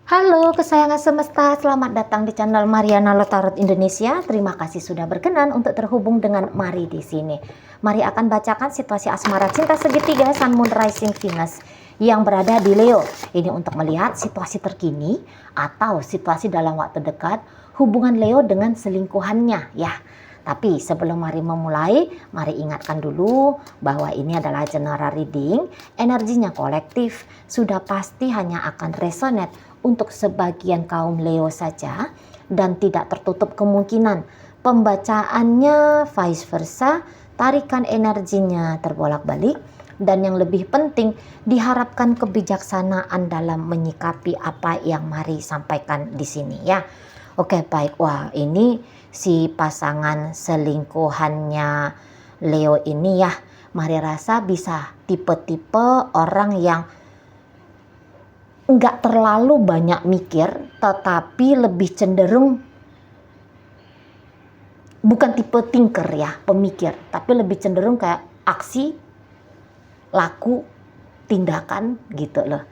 Halo kesayangan semesta, selamat datang di channel Mariana Tarot Indonesia. Terima kasih sudah berkenan untuk terhubung dengan Mari di sini. Mari akan bacakan situasi asmara cinta segitiga Sun Moon Rising Venus yang berada di Leo. Ini untuk melihat situasi terkini atau situasi dalam waktu dekat hubungan Leo dengan selingkuhannya ya. Tapi sebelum Mari memulai, Mari ingatkan dulu bahwa ini adalah general reading, energinya kolektif, sudah pasti hanya akan resonate untuk sebagian kaum Leo saja dan tidak tertutup kemungkinan pembacaannya vice versa, tarikan energinya terbolak-balik, dan yang lebih penting diharapkan kebijaksanaan dalam menyikapi apa yang Mari sampaikan di sini ya. Oke, baik. Wah, ini si pasangan selingkuhannya Leo ini ya, Mari rasa bisa tipe-tipe orang yang nggak terlalu banyak mikir, tetapi lebih cenderung bukan tipe thinker ya, pemikir, tapi lebih cenderung kayak aksi, laku, tindakan gitu loh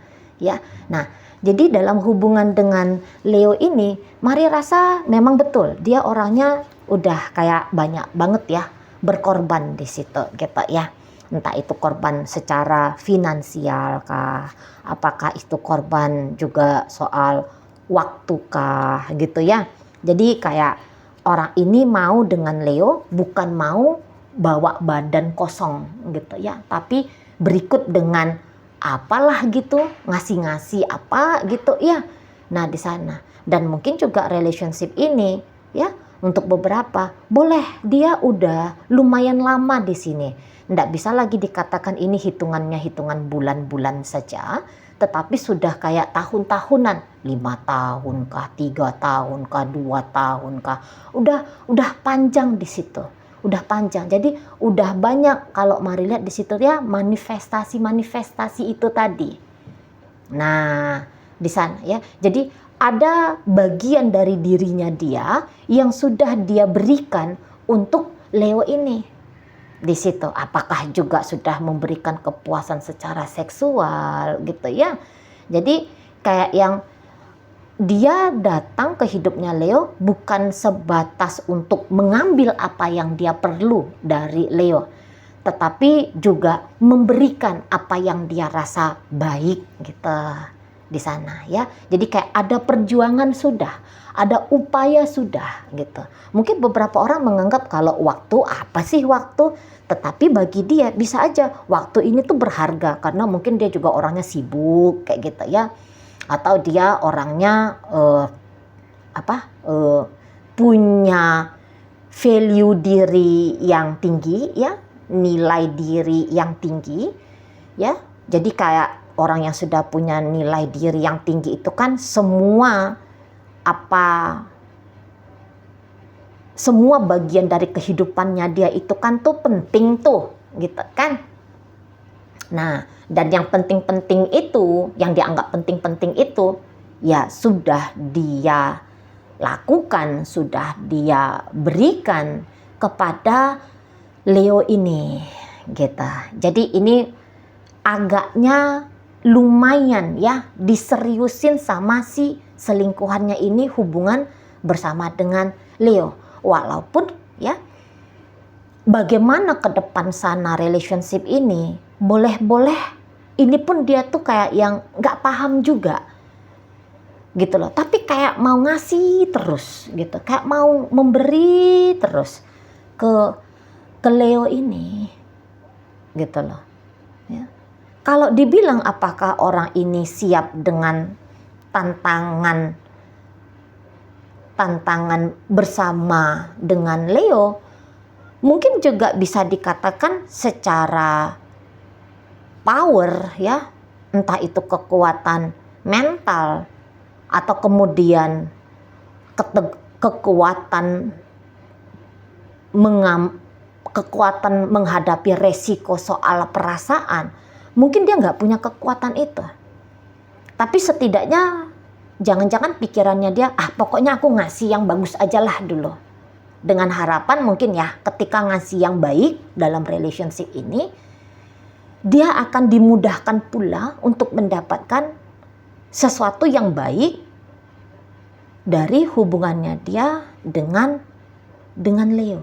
ya. Nah, jadi dalam hubungan dengan Leo ini, Mari rasa memang betul dia orangnya udah kayak banyak banget ya berkorban di situ gitu ya. Entah itu korban secara finansial kah, apakah itu korban juga soal waktu kah gitu ya. Jadi kayak orang ini mau dengan Leo bukan mau bawa badan kosong gitu ya, tapi berikut dengan apalah gitu, ngasih-ngasih apa gitu ya. Nah di sana, dan mungkin juga relationship ini ya, untuk beberapa boleh dia udah lumayan lama di sini. Nggak bisa lagi dikatakan ini hitungannya hitungan bulan-bulan saja, tetapi sudah kayak tahun-tahunan, 5 tahun kah, 3 tahun kah, 2 tahun kah, udah panjang di situ. Udah panjang, jadi udah banyak kalau Mari lihat di situ ya manifestasi itu tadi. Nah di sana ya, jadi ada bagian dari dirinya dia yang sudah dia berikan untuk Leo ini di situ. Apakah juga sudah memberikan kepuasan secara seksual gitu ya. Jadi kayak yang dia datang ke hidupnya Leo bukan sebatas untuk mengambil apa yang dia perlu dari Leo, tetapi juga memberikan apa yang dia rasa baik gitu di sana ya. Jadi kayak ada perjuangan sudah, ada upaya sudah gitu. Mungkin beberapa orang menganggap kalau waktu apa sih waktu, tetapi bagi dia bisa aja waktu ini tuh berharga karena mungkin dia juga orangnya sibuk kayak gitu ya. Atau dia orangnya punya value diri yang tinggi ya, nilai diri yang tinggi ya. Jadi kayak orang yang sudah punya nilai diri yang tinggi itu kan semua bagian dari kehidupannya dia itu kan tuh penting tuh gitu kan. Nah, dan yang penting-penting itu, yang dianggap penting-penting itu, ya sudah dia lakukan, sudah dia berikan kepada Leo ini, gitu. Jadi ini agaknya lumayan ya diseriusin sama si selingkuhannya ini hubungan bersama dengan Leo. Walaupun ya bagaimana ke depan sana relationship ini, boleh-boleh ini pun dia tuh kayak yang nggak paham juga gitu loh, tapi kayak mau ngasih terus gitu, kayak mau memberi terus ke Leo ini gitu loh ya. Kalau dibilang apakah orang ini siap dengan tantangan bersama dengan Leo, mungkin juga bisa dikatakan secara power ya, entah itu kekuatan mental atau kemudian kekuatan menghadapi resiko soal perasaan. Mungkin dia nggak punya kekuatan itu, tapi setidaknya jangan-jangan pikirannya dia pokoknya aku ngasih yang bagus aja lah dulu, dengan harapan mungkin ya ketika ngasih yang baik dalam relationship ini, dia akan dimudahkan pula untuk mendapatkan sesuatu yang baik dari hubungannya dia dengan Leo.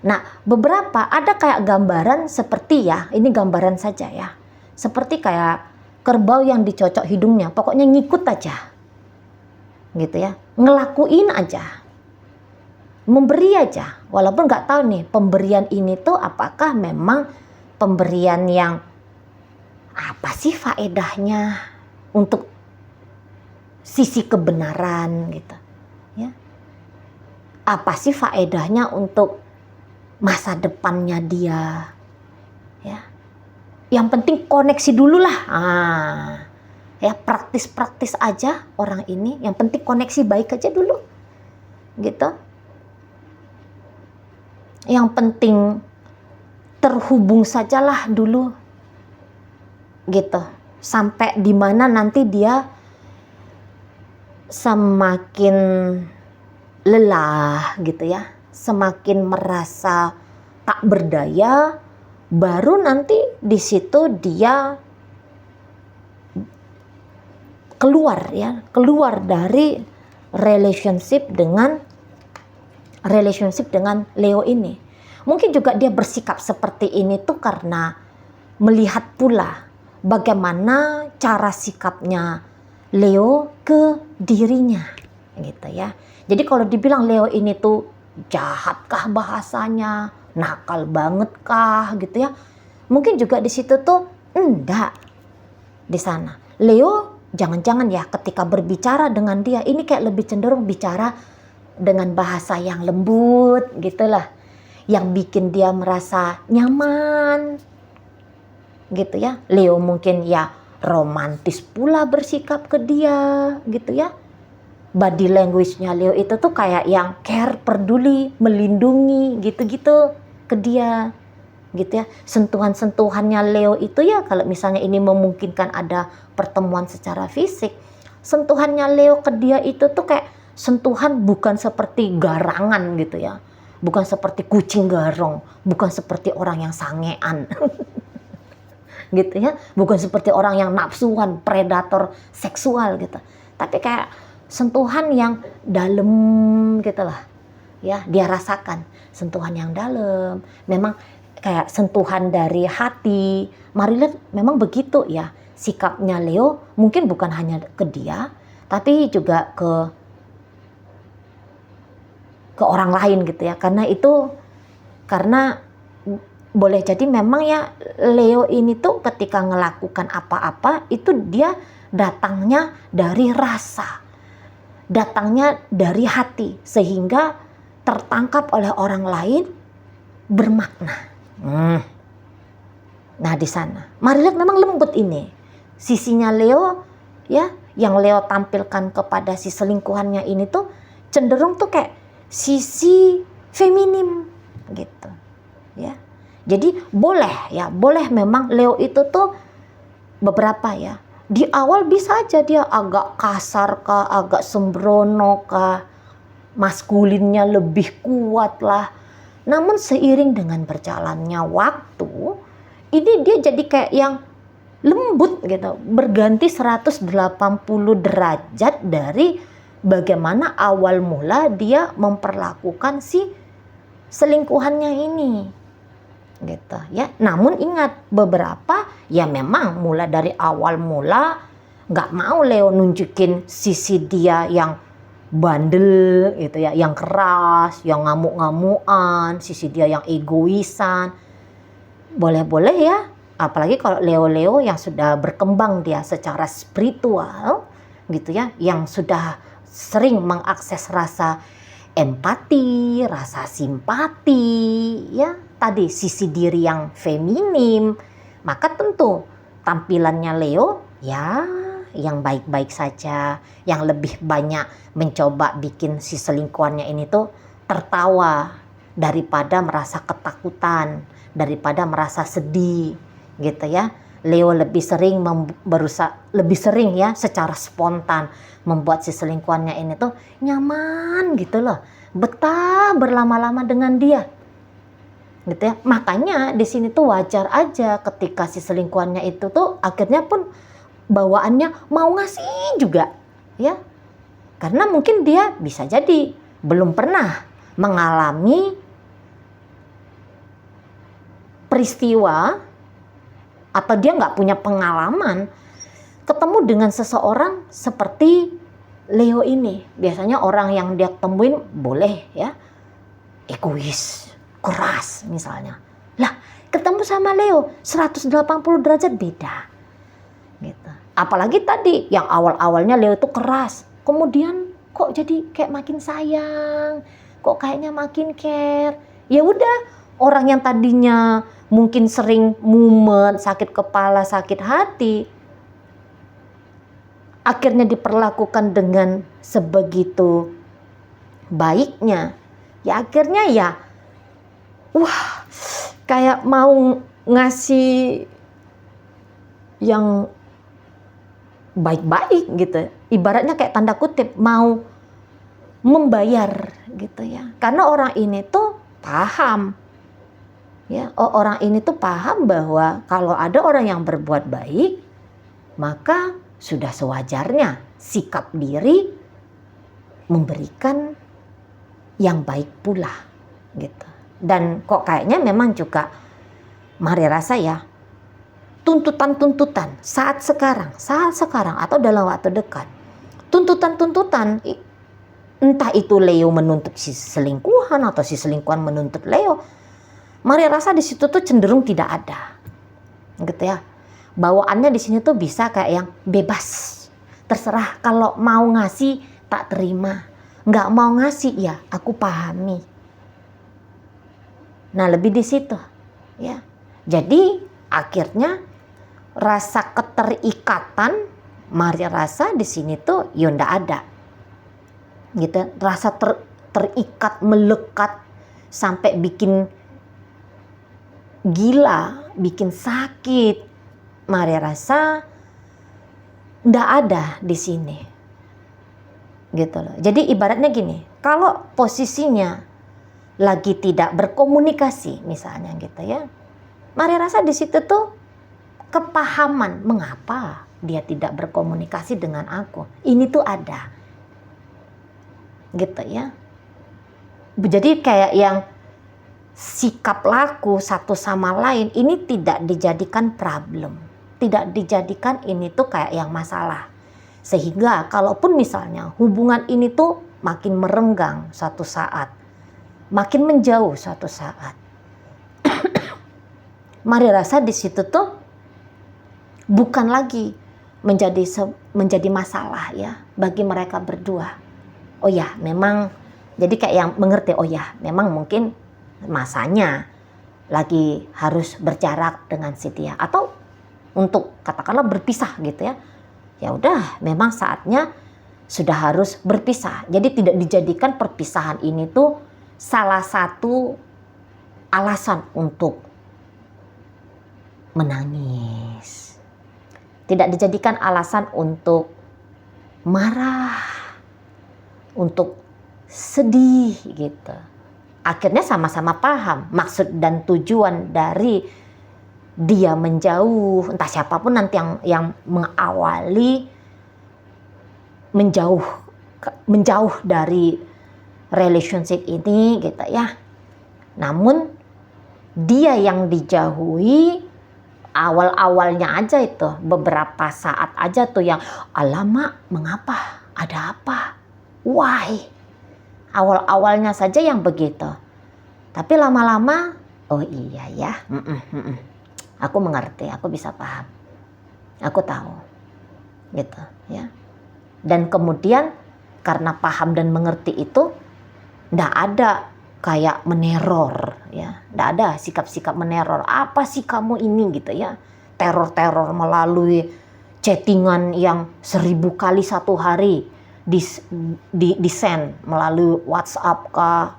Nah, beberapa ada kayak gambaran seperti ini gambaran saja ya. Seperti kayak kerbau yang dicocok hidungnya, pokoknya ngikut aja. Gitu ya, ngelakuin aja. Memberi aja, walaupun nggak tahu nih pemberian ini tuh apakah memang pemberian yang apa sih faedahnya untuk sisi kebenaran gitu. Ya. Apa sih faedahnya untuk masa depannya dia, ya. Yang penting koneksi dulu lah. Ya praktis-praktis aja orang ini. Yang penting koneksi baik aja dulu, gitu. Yang penting terhubung sajalah dulu, gitu. Sampai di mana nanti dia semakin lelah, gitu ya. Semakin merasa tak berdaya, baru nanti di situ dia keluar dari relationship dengan Leo ini. Mungkin juga dia bersikap seperti ini tuh karena melihat pula bagaimana cara sikapnya Leo ke dirinya, gitu ya. Jadi kalau dibilang Leo ini tuh jahatkah bahasanya, nakal banget kah, gitu ya. Mungkin juga di situ tuh enggak. Di sana Leo jangan-jangan ya ketika berbicara dengan dia ini kayak lebih cenderung bicara dengan bahasa yang lembut, gitulah. Yang bikin dia merasa nyaman, gitu ya. Leo mungkin ya romantis pula bersikap ke dia, gitu ya. Body language-nya Leo itu tuh kayak yang care, peduli, melindungi gitu-gitu ke dia, gitu ya. Sentuhan-sentuhannya Leo itu ya kalau misalnya ini memungkinkan ada pertemuan secara fisik, sentuhannya Leo ke dia itu tuh kayak sentuhan bukan seperti garangan gitu ya. Bukan seperti kucing garong, bukan seperti orang yang sangean. Gitu ya. Bukan seperti orang yang nafsuan, predator seksual gitu. Tapi kayak sentuhan yang dalam gitu lah, ya dia rasakan sentuhan yang dalam, memang kayak sentuhan dari hati. Mari lihat memang begitu ya sikapnya Leo, mungkin bukan hanya ke dia, tapi juga ke orang lain gitu ya, karena boleh jadi memang ya Leo ini tuh ketika melakukan apa-apa itu dia datangnya dari rasa. Datangnya dari hati sehingga tertangkap oleh orang lain bermakna. Nah di sana, mari lihat memang lembut ini sisinya Leo ya, yang Leo tampilkan kepada si selingkuhannya ini tuh cenderung tuh kayak sisi feminim gitu ya. Jadi boleh memang Leo itu tuh beberapa ya. Di awal bisa aja dia agak kasar kah, agak sembrono kah, maskulinnya lebih kuat lah. Namun seiring dengan berjalannya waktu, ini dia jadi kayak yang lembut gitu, berganti 180 derajat dari bagaimana awal mula dia memperlakukan si selingkuhannya ini. Gitu ya. Namun ingat beberapa ya memang mulai dari awal mula nggak mau Leo nunjukin sisi dia yang bandel gitu ya, yang keras, yang ngamuk-ngamukan, sisi dia yang egoisan. Boleh-boleh ya, apalagi kalau Leo-Leo yang sudah berkembang dia secara spiritual gitu ya, yang sudah sering mengakses rasa empati, rasa simpati ya, tadi sisi diri yang feminim, maka tentu tampilannya Leo ya yang baik-baik saja, yang lebih banyak mencoba bikin si selingkuhannya ini tuh tertawa daripada merasa ketakutan, daripada merasa sedih gitu ya. Leo lebih sering lebih sering ya secara spontan membuat si selingkuhannya ini tuh nyaman gitu loh, betah berlama-lama dengan dia gitu ya. Makanya di sini tuh wajar aja ketika si selingkuhannya itu tuh akhirnya pun bawaannya mau ngasih juga, ya. Karena mungkin dia bisa jadi belum pernah mengalami peristiwa atau dia nggak punya pengalaman ketemu dengan seseorang seperti Leo ini. Biasanya orang yang dia temuin boleh ya egois, keras misalnya. Lah, ketemu sama Leo 180 derajat beda. Gitu. Apalagi tadi yang awal-awalnya Leo itu keras, kemudian kok jadi kayak makin sayang, kok kayaknya makin care. Ya udah, orang yang tadinya mungkin sering mumet, sakit kepala, sakit hati, akhirnya diperlakukan dengan sebegitu baiknya. Ya akhirnya ya, wah, kayak mau ngasih yang baik-baik gitu. Ibaratnya kayak tanda kutip mau membayar gitu ya. Karena orang ini tuh paham. Ya, orang ini tuh paham bahwa kalau ada orang yang berbuat baik, maka sudah sewajarnya sikap diri memberikan yang baik pula gitu. Dan kok kayaknya memang juga mari rasa ya, tuntutan-tuntutan saat sekarang atau dalam waktu dekat, tuntutan-tuntutan, entah itu Leo menuntut si selingkuhan atau si selingkuhan menuntut Leo, mari rasa di situ tuh cenderung tidak ada gitu ya. Bawaannya di sini tuh bisa kayak yang bebas, terserah, kalau mau ngasih tak terima, nggak mau ngasih ya aku pahami. Nah, lebih di situ ya. Jadi akhirnya rasa keterikatan mari rasa di sini tuh ya ndak ada gitu. Rasa terikat, melekat sampai bikin gila, bikin sakit, mari rasa ndak ada di sini gitu loh. Jadi ibaratnya gini, kalau posisinya lagi tidak berkomunikasi misalnya gitu ya, mari rasa di situ tuh kepahaman mengapa dia tidak berkomunikasi dengan aku ini tuh ada gitu ya. Jadi kayak yang sikap laku satu sama lain ini tidak dijadikan problem, tidak dijadikan ini tuh kayak yang masalah. Sehingga kalaupun misalnya hubungan ini tuh makin merenggang suatu saat, makin menjauh suatu saat, mari rasa di situ tuh bukan lagi menjadi masalah ya bagi mereka berdua. Oh ya, memang jadi kayak yang mengerti, oh ya, memang mungkin masanya lagi harus berjarak dengan si dia atau untuk katakanlah berpisah gitu ya. Ya udah, memang saatnya sudah harus berpisah. Jadi tidak dijadikan perpisahan ini tuh salah satu alasan untuk menangis. Tidak dijadikan alasan untuk marah, untuk sedih gitu. Akhirnya sama-sama paham maksud dan tujuan dari dia menjauh, entah siapapun nanti yang mengawali menjauh dari relationship ini gitu ya. Namun dia yang dijauhi awal-awalnya aja itu beberapa saat aja tuh yang alamak, mengapa, ada apa, why, awal-awalnya saja yang begitu. Tapi lama-lama oh iya ya, aku mengerti, aku bisa paham, aku tahu gitu ya. Dan kemudian karena paham dan mengerti itu ndak ada kayak meneror ya, ndak ada sikap-sikap meneror, apa sih kamu ini gitu ya, teror-teror melalui chattingan yang 1000 kali satu hari di send melalui WhatsApp kah,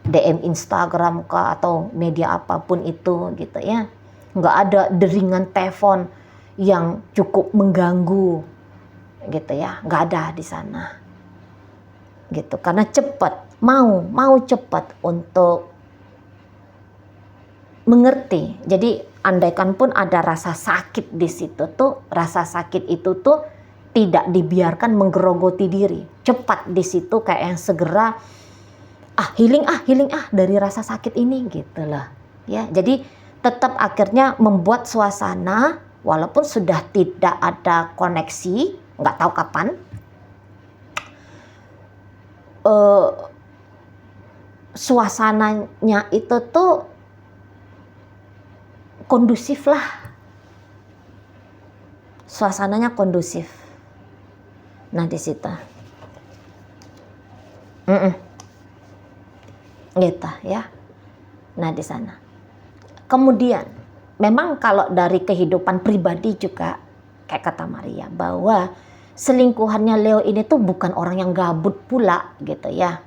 DM Instagram kah, atau media apapun itu gitu ya. Nggak ada deringan telepon yang cukup mengganggu gitu ya, nggak ada di sana gitu. Karena cepat, mau cepat untuk mengerti. Jadi andaikan pun ada rasa sakit di situ tuh, rasa sakit itu tuh tidak dibiarkan menggerogoti diri. Cepat di situ kayak yang segera healing dari rasa sakit ini gitu lah. Ya, jadi tetap akhirnya membuat suasana walaupun sudah tidak ada koneksi, nggak tahu kapan, suasananya itu tuh kondusif lah. Suasananya kondusif. Nah di situ. Gitu ya. Nah di sana. Kemudian memang kalau dari kehidupan pribadi juga kayak kata Maria bahwa selingkuhannya Leo ini tuh bukan orang yang gabut pula gitu ya.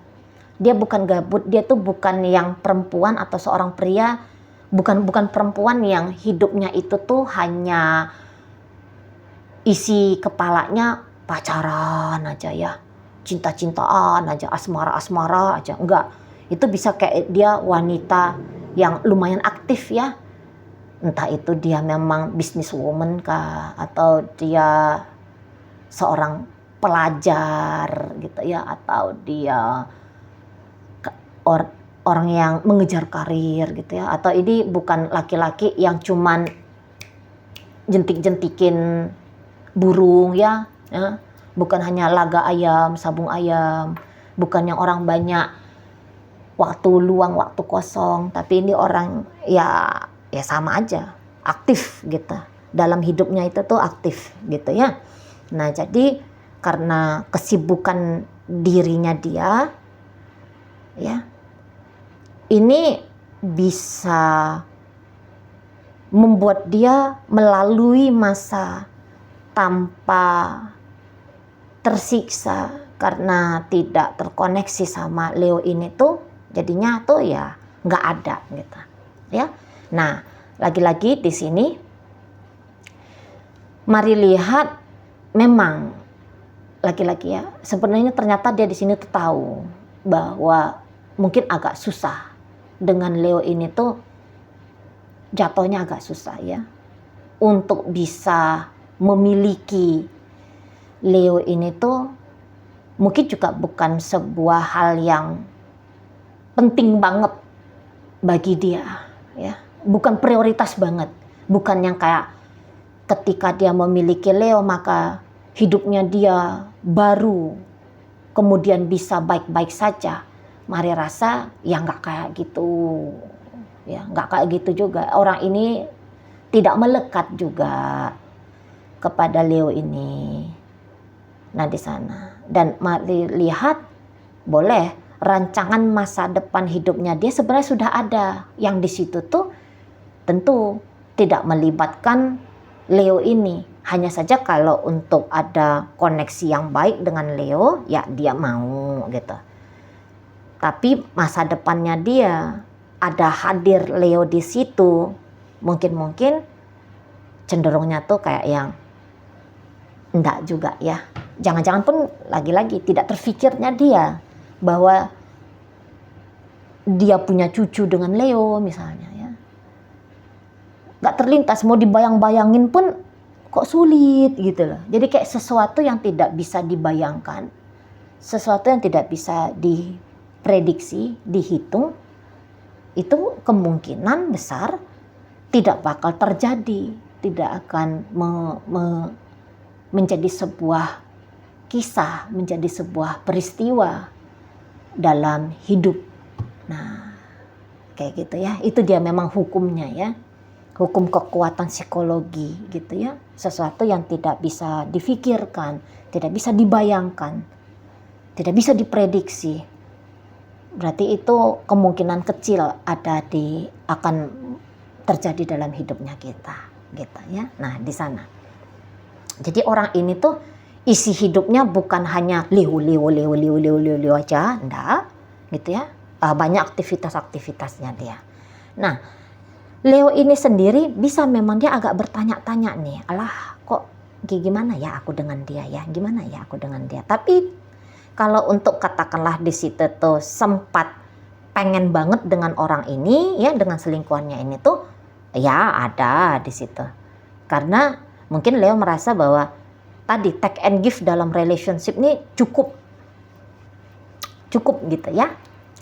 Dia bukan gabut, dia tuh bukan yang perempuan atau seorang pria, bukan perempuan yang hidupnya itu tuh hanya isi kepalanya pacaran aja ya, cinta-cintaan aja, asmara-asmara aja, enggak. Itu bisa kayak dia wanita yang lumayan aktif ya, entah itu dia memang businesswoman kah, atau dia seorang pelajar gitu ya, atau dia orang yang mengejar karir gitu ya, atau ini bukan laki-laki yang cuman jentik-jentikin burung ya, bukan hanya laga ayam, sabung ayam, bukan yang orang banyak waktu luang, waktu kosong, tapi ini orang ya sama aja, aktif gitu. Dalam hidupnya itu tuh aktif gitu ya. Nah jadi karena kesibukan dirinya dia, ya, ini bisa membuat dia melalui masa tanpa tersiksa karena tidak terkoneksi sama Leo ini tuh, jadinya tuh ya nggak ada gitu ya. Nah lagi-lagi di sini mari lihat, memang lagi-lagi ya, sebenarnya ternyata dia di sini tuh tahu bahwa mungkin agak susah dengan Leo ini tuh, jatuhnya agak susah ya untuk bisa memiliki Leo ini tuh. Mungkin juga bukan sebuah hal yang penting banget bagi dia ya, bukan prioritas banget, bukan yang kayak ketika dia memiliki Leo maka hidupnya dia baru kemudian bisa baik-baik saja. Mari rasa ya nggak kayak gitu ya, nggak kayak gitu juga. Orang ini tidak melekat juga kepada Leo ini. Nah di sana, dan mari lihat, boleh rancangan masa depan hidupnya dia sebenarnya sudah ada, yang di situ tuh tentu tidak melibatkan Leo ini. Hanya saja kalau untuk ada koneksi yang baik dengan Leo ya dia mau gitu. Tapi masa depannya dia ada hadir Leo di situ, mungkin cenderungnya tuh kayak yang enggak juga ya. Jangan-jangan pun lagi-lagi tidak terfikirnya dia bahwa dia punya cucu dengan Leo misalnya ya. Nggak terlintas, mau dibayang-bayangin pun kok sulit gitu loh. Jadi kayak sesuatu yang tidak bisa dibayangkan, sesuatu yang tidak bisa diprediksi, dihitung, itu kemungkinan besar tidak bakal terjadi, tidak akan menjadi sebuah kisah, menjadi sebuah peristiwa dalam hidup. Nah, kayak gitu ya. Itu dia memang hukumnya ya. Hukum kekuatan psikologi gitu ya. Sesuatu yang tidak bisa difikirkan, tidak bisa dibayangkan, tidak bisa diprediksi. Berarti itu kemungkinan kecil akan terjadi dalam hidupnya kita gitu ya. Nah, di sana. Jadi orang ini tuh isi hidupnya bukan hanya Leo aja, enggak gitu ya. Banyak aktivitasnya dia. Nah, Leo ini sendiri bisa memang dia agak bertanya-tanya nih, alah kok gimana ya aku dengan dia ya, gimana ya aku dengan dia. Tapi kalau untuk katakanlah di situ tuh sempat pengen banget dengan orang ini ya, dengan selingkuhannya ini tuh, Ya, ada di situ. Karena mungkin Leo merasa bahwa tadi take and give dalam relationship ini cukup gitu ya,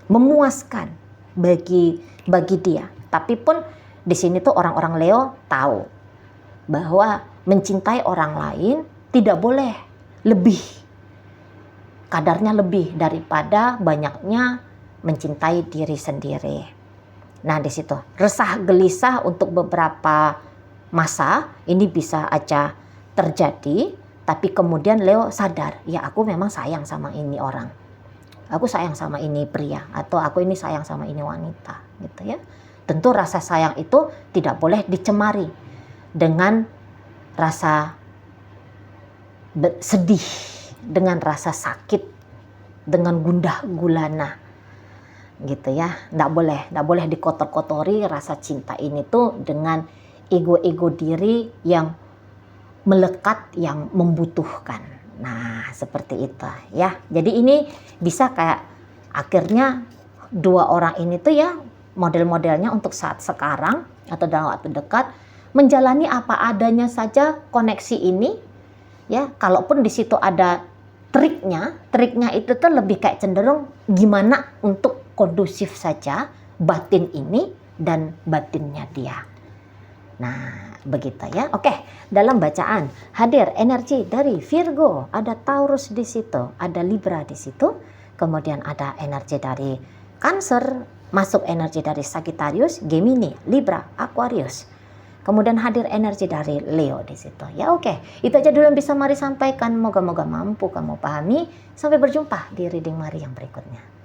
memuaskan bagi dia. Tapi pun di sini tuh orang-orang Leo tahu bahwa mencintai orang lain tidak boleh lebih, kadarnya lebih daripada banyaknya mencintai diri sendiri. Nah, di situ resah gelisah untuk beberapa masa ini bisa aja terjadi, tapi kemudian Leo sadar, ya aku memang sayang sama ini orang. Aku sayang sama ini pria, atau aku ini sayang sama ini wanita, gitu ya. Tentu rasa sayang itu tidak boleh dicemari dengan rasa sedih, dengan rasa sakit, dengan gundah gulana, gitu ya. Nggak boleh dikotor-kotori rasa cinta ini tuh dengan ego diri yang melekat, yang membutuhkan. Nah, seperti itu ya. Jadi ini bisa kayak akhirnya dua orang ini tuh ya model-modelnya untuk saat sekarang atau dalam waktu dekat menjalani apa adanya saja koneksi ini ya. Kalaupun di situ ada triknya itu tuh lebih kayak cenderung gimana untuk kondusif saja batin ini dan batinnya dia. Nah, begitu ya. Oke, dalam bacaan hadir energi dari Virgo, ada Taurus di situ, ada Libra di situ, kemudian ada energi dari Cancer, masuk energi dari Sagittarius, Gemini, Libra, Aquarius. Kemudian hadir energi dari Leo di situ. Ya oke, itu aja dulu yang bisa Mari sampaikan. Moga-moga mampu kamu pahami. Sampai berjumpa di reading Mari yang berikutnya.